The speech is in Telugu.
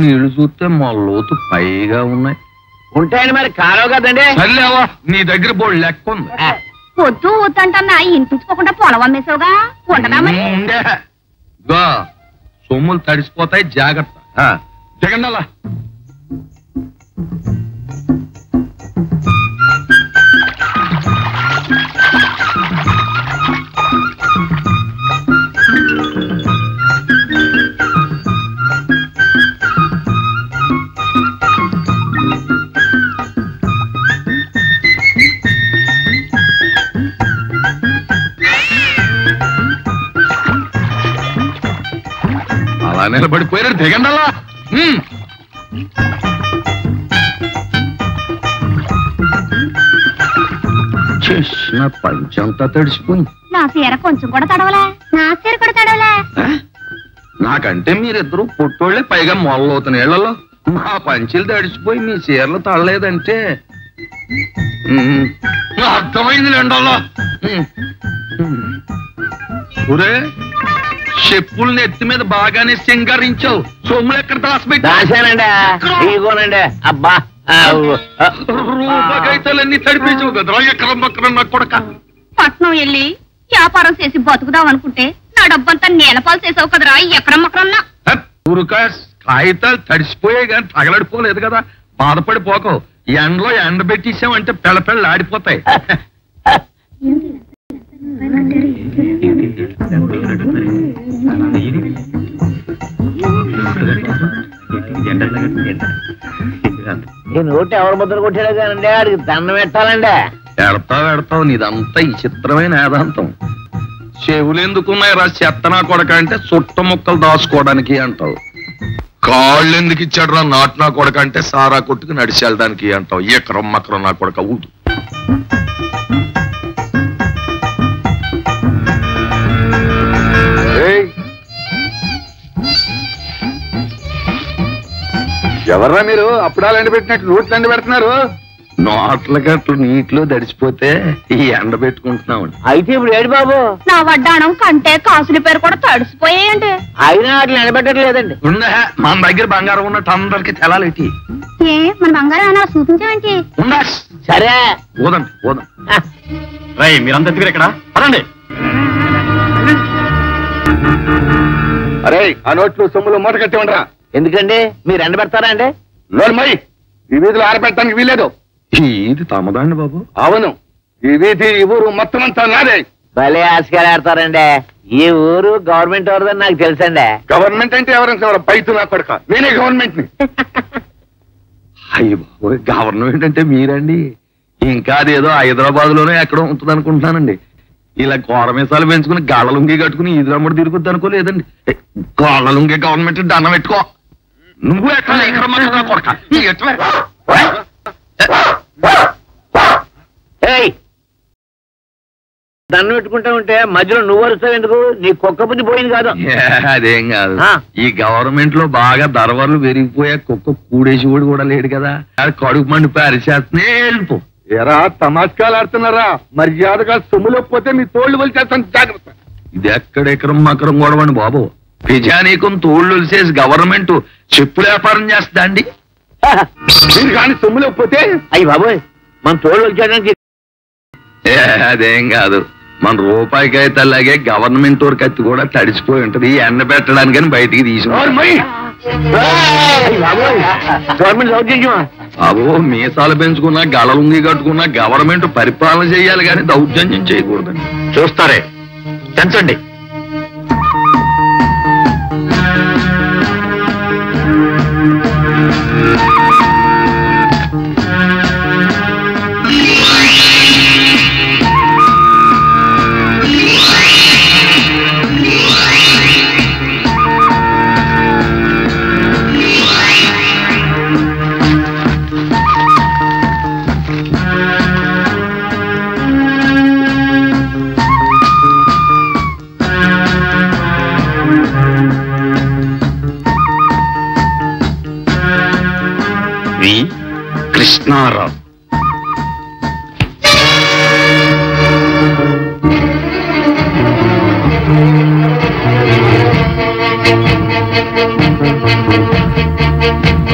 నీళ్లు చూస్తే మా లోతు పైగా ఉన్నాయి. ఉంటాయండి మరి కారవు కదండి. సర్లేవా నీ దగ్గర బోర్డు లెక్క ఉంది. పొద్దు వద్దంటన్నా ఇంటించుకోకుండా పొలం అమ్మేసావుగా ఉండదా మరి. సొమ్ములు తడిసిపోతాయి జాగ్రత్త. దిగండి అలా. అలా నిలబడిపోయారు. దిగండలా. చేసిన పంచంతా తడిసిపోయింది. నా చీర కొంచెం కూడా తడవలే. నా చీర కూడా తడవలే. నాకంటే మీరిద్దరు పుట్టోళ్లే, పైగా మొల్లవుతున్న నీళ్లలో. మా పంచీలు తడిసిపోయి మీ చీరలు తడలేదంటే అర్థమైంది లేండల్లా. ఒరే చెప్పుల్ని ఎత్తి మీద బాగానే సింగారించావు. సొమ్ములు ఎక్కడ దాచానండి. ఇదిగోనండి. అబ్బా రూపాయలన్నీ తడిపించావు కదా ఎక్కడం పక్కన నాకు కొడక. పట్నం వెళ్ళి వ్యాపారం చేసి బతుకుదాం అనుకుంటే నా డబ్బంతా నేలపాలు చేసావు కదరా ఎక్కడం మక్కడన్నా. కాగితాలు తడిసిపోయాయి కానీ తగలడిపోలేదు కదా. బాధపడిపోకవు. ఎండలో ఎండబెట్టేసామంటే పెళ్ళ ఆడిపోతాయి. ఈ నోటి ఎవరు ముద్ర కొట్టాడు కానండి. ఆడికి దండం పెట్టాలండి. ఎడతావు నీదంతా ఈ చిత్రమైన వేదాంతం. చెవులు ఎందుకున్నాయి రా చెత్తనా కొడక అంటే చుట్ట ముక్కలు దాచుకోవడానికి అంటావు. కాళ్ళు ఎందుకు ఇచ్చాడు రా నాటునా కొడక అంటే సారా కొట్టుకు నడిచి వెళ్ళడానికి అంటావు. ఎకరం మకరం నా కొడక ఊదు. ఎవర్రా మీరు అప్పుడాలు ఎండబెట్టినట్టు నోట్లు ఎండబెడుతున్నారు? నోట్ల గట్లు నీటిలో తడిసిపోతే ఈ ఎండ పెట్టుకుంటున్నాం. అయితే ఇప్పుడు ఏడు బాబు నా వడ్డాణం కంటే కాసుల పేరు కూడా తడిసిపోయాయండి. అయినా అట్లా ఎండబెట్టలేదండి. మన దగ్గర బంగారం ఉన్నట్టు అందరికి తెలాలేటి. ఏ మన బంగారం అలా చూపించామంటే సరే పోదండి పోదాం. మీరంతా దగ్గర ఇక్కడ పదండి. అరే ఆ నోట్లు సొమ్ములు మూట కట్టి ఉండరా. ఎందుకండి మీరు ఎండబెడతారా అండి? లోన్మై ఈ వీధిలో ఆరబెట్టడానికి వీలేదు. ఇది తమదండి బాబు. అవును, ఈ వీధి ఈ ఊరు మొత్తం అంతా నాదే. భలే ఆశకాలు ఆడతారండి. ఈ ఊరు గవర్నమెంట్ ఎవరిదని నాకు తెలుసండి. గవర్నమెంట్ అంటే ఎవరైనా పైతు నా కొడక. నేనే గవర్నమెంట్ ని. అయ్యి బాబు గవర్నమెంట్ అంటే మీరండి. ఇంకా అదేదో హైదరాబాద్ లోనే ఎక్కడో ఉంటుంది అనుకుంటున్నానండి. ఇలా కోరమేసాలు పెంచుకుని గాళ్ళలుంగి కట్టుకుని ఈదురమ్మడి తిరుగుద్ది అనుకోలేదండి. గాళ్ళలుంగి గవర్నమెంట్ దండం పెట్టుకో. నువ్వు ఎట్లా కొడక ఎట్లా దండం పెట్టుకుంటా ఉంటే మధ్యలో నువ్వు వరుస్తావు ఎందుకు? నీ కుక్క బుద్ధి పోయింది కాదు. అదేం కాదు. ఈ గవర్నమెంట్ లో బాగా ధరవలు పెరిగిపోయా కుక్క కూడేసి కూడా లేడు కదా. కడుపు మండిపోయి అరిచేస్తనే వెళ్ళిపో. ఎరా తమాష్కాలు ఆడుతున్నారా? మర్యాదగా సొమ్ములోకపోతే మీ తోళ్లు వలిచేస్తాను జాగ్రత్త. ఇది ఎక్కడెకరం మకరం గొడవండి బాబు. ప్రజానీకం తోళ్లు చేసి గవర్నమెంట్ చెప్పులు వ్యాపారం చేస్తా అండి. మీరు కానీ సొమ్ములోకపోతే అయ్యి బాబోయ్ మన తోళ్ళు వచ్చాడానికి. అదేం కాదు. మన రూపాయికి అయితే అలాగే గవర్నమెంట్ వరకు కత్తి కూడా తడిసిపోయి ఉంటది. ఎండ పెట్టడానికని బయటికి తీసుకున్నాం. బాబు మీసాలు పెంచుకున్నా గళలుంగి కట్టుకున్నా గవర్నమెంట్ పరిపాలన చేయాలి కానీ దౌర్జన్యం చేయకూడదండి. చూస్తారే పెంచండి. కృష్ణారావు ఆ